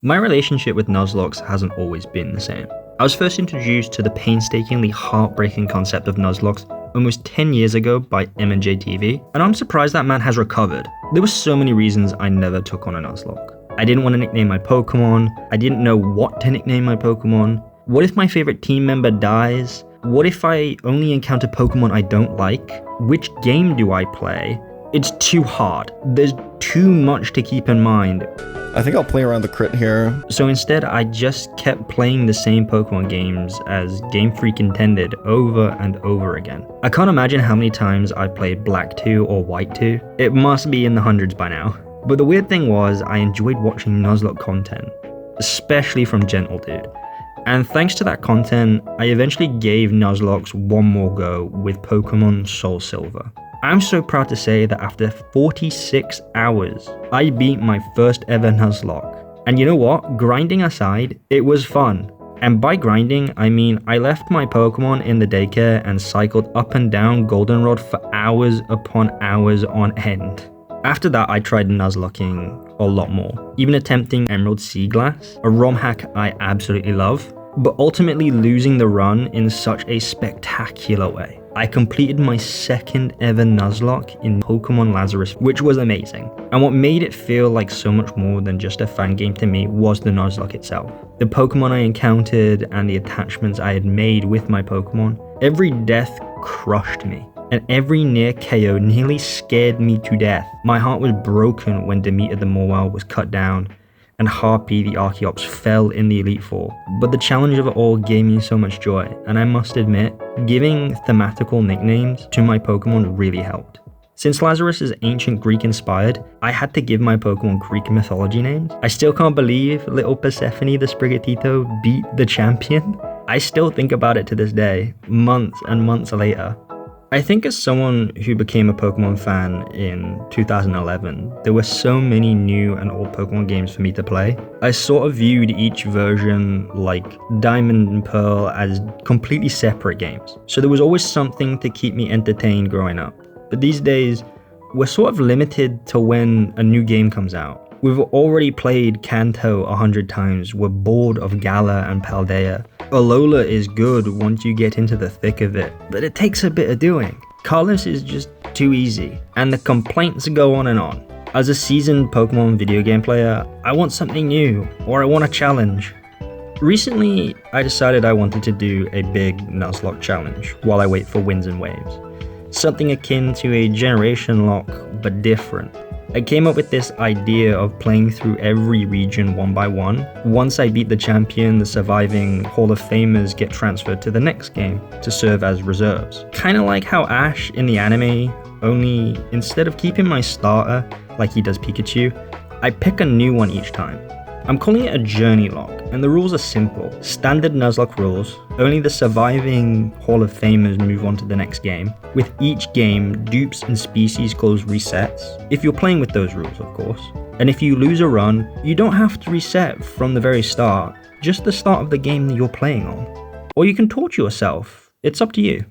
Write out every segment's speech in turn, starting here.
My relationship with Nuzlockes hasn't always been the same. I was first introduced to the painstakingly heartbreaking concept of Nuzlockes almost 10 years ago by M&J TV, and I'm surprised that man has recovered. There were so many reasons I never took on a Nuzlocke. I didn't want to nickname my Pokemon, I didn't know what to nickname my Pokemon. What if my favorite team member dies? What if I only encounter Pokemon I don't like? Which game do I play? It's too hard. There's too much to keep in mind. I think I'll play around the crit here. So instead, I just kept playing the same Pokemon games as Game Freak intended over and over again. I can't imagine how many times I played Black 2 or White 2. It must be in the hundreds by now. But the weird thing was, I enjoyed watching Nuzlocke content, especially from Gentle Dude. And thanks to that content, I eventually gave Nuzlockes one more go with Pokemon Soul Silver. I'm so proud to say that after 46 hours, I beat my first ever Nuzlocke. And you know what? Grinding aside, it was fun. And by grinding, I mean I left my Pokemon in the daycare and cycled up and down Goldenrod for hours upon hours on end. After that, I tried Nuzlocking a lot more, even attempting Emerald Sea Glass, a ROM hack I absolutely love, but ultimately losing the run in such a spectacular way. I completed my second ever Nuzlocke in Pokemon Lazarus, which was amazing. And what made it feel like so much more than just a fan game to me was the Nuzlocke itself. The Pokemon I encountered and the attachments I had made with my Pokemon. Every death crushed me, and every near KO nearly scared me to death. My heart was broken when Demeter the Morwell was cut down, and Harpy the Archeops fell in the Elite Four. But the challenge of it all gave me so much joy, and I must admit, giving thematical nicknames to my Pokemon really helped. Since Lazarus is ancient Greek inspired, I had to give my Pokemon Greek mythology names. I still can't believe little Persephone the Sprigatito beat the champion. I still think about it to this day, months and months later. I think as someone who became a Pokemon fan in 2011, there were so many new and old Pokemon games for me to play. I sort of viewed each version like Diamond and Pearl as completely separate games. So there was always something to keep me entertained growing up. But these days, we're sort of limited to when a new game comes out. We've already played Kanto 100 times, we're bored of Galar and Paldea. Alola is good once you get into the thick of it, but it takes a bit of doing. Carlos is just too easy, and the complaints go on and on. As a seasoned Pokemon video game player, I want something new, or I want a challenge. Recently, I decided I wanted to do a big Nuzlocke challenge while I wait for Winds and Waves. Something akin to a generation lock, but different. I came up with this idea of playing through every region one by one. Once I beat the champion, the surviving Hall of Famers get transferred to the next game to serve as reserves. Kinda like how Ash in the anime, only instead of keeping my starter like he does Pikachu, I pick a new one each time. I'm calling it a journey lock, and the rules are simple. Standard Nuzlocke rules, only the surviving Hall of Famers move on to the next game. With each game, dupes and species close resets, if you're playing with those rules of course. And if you lose a run, you don't have to reset from the very start, just the start of the game that you're playing on. Or you can torture yourself, it's up to you.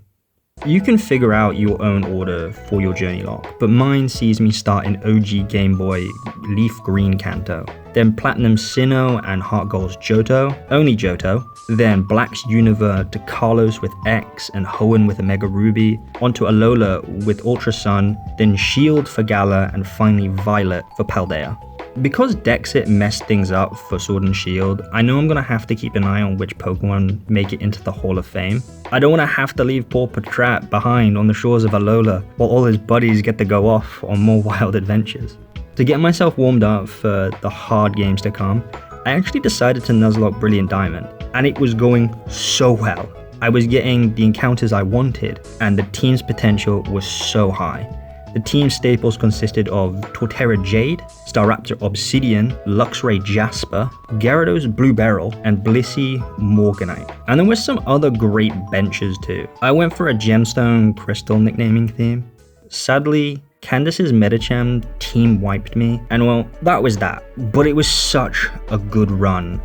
You can figure out your own order for your journey lock, but mine sees me start in OG Game Boy Leaf Green Kanto, then Platinum Sinnoh and Heart Gold's Johto, only Johto, then Black's Univert to Carlos with X and Hoenn with Omega Ruby, onto Alola with Ultra Sun, then Shield for Galar, and finally Violet for Paldea. Because Dexit messed things up for Sword and Shield, I know I'm gonna have to keep an eye on which Pokemon make it into the Hall of Fame. I don't wanna have to leave poor Patrat behind on the shores of Alola while all his buddies get to go off on more wild adventures. To get myself warmed up for the hard games to come, I actually decided to Nuzlocke Brilliant Diamond, and it was going so well. I was getting the encounters I wanted, and the team's potential was so high. The team staples consisted of Torterra Jade, Staraptor Obsidian, Luxray Jasper, Gyarados Blue Beryl, and Blissey Morganite. And there were some other great benches too. I went for a Gemstone Crystal nicknaming theme. Sadly, Candace's Medicham team wiped me, and well, that was that. But it was such a good run,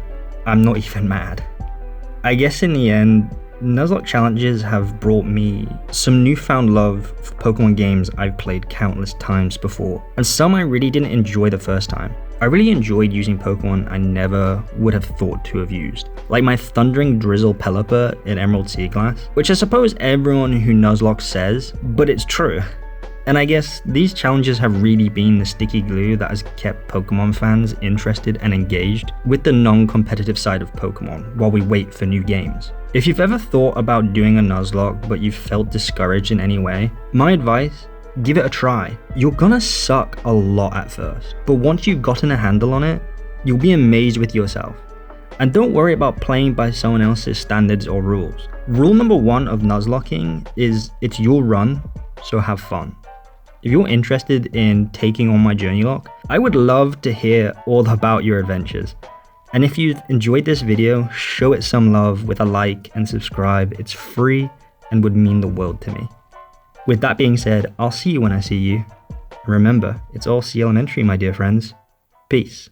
I'm not even mad. I guess in the end, Nuzlocke challenges have brought me some newfound love for Pokemon games I've played countless times before, and some I really didn't enjoy the first time. I really enjoyed using Pokemon I never would have thought to have used, like my Thundering Drizzle Pelipper in Emerald Sea Glass, which I suppose everyone who Nuzlockes says, but it's true. And I guess these challenges have really been the sticky glue that has kept Pokemon fans interested and engaged with the non-competitive side of Pokemon while we wait for new games. If you've ever thought about doing a Nuzlocke but you've felt discouraged in any way, my advice: give it a try. You're gonna suck a lot at first, but once you've gotten a handle on it, you'll be amazed with yourself. And don't worry about playing by someone else's standards or rules. Rule number 1 of Nuzlocking is it's your run, so have fun. If you're interested in taking on my Journey Lock, I would love to hear all about your adventures. And if you've enjoyed this video, show it some love with a like and subscribe. It's free and would mean the world to me. With that being said, I'll see you when I see you. And remember, it's all C Elementary, my dear friends. Peace.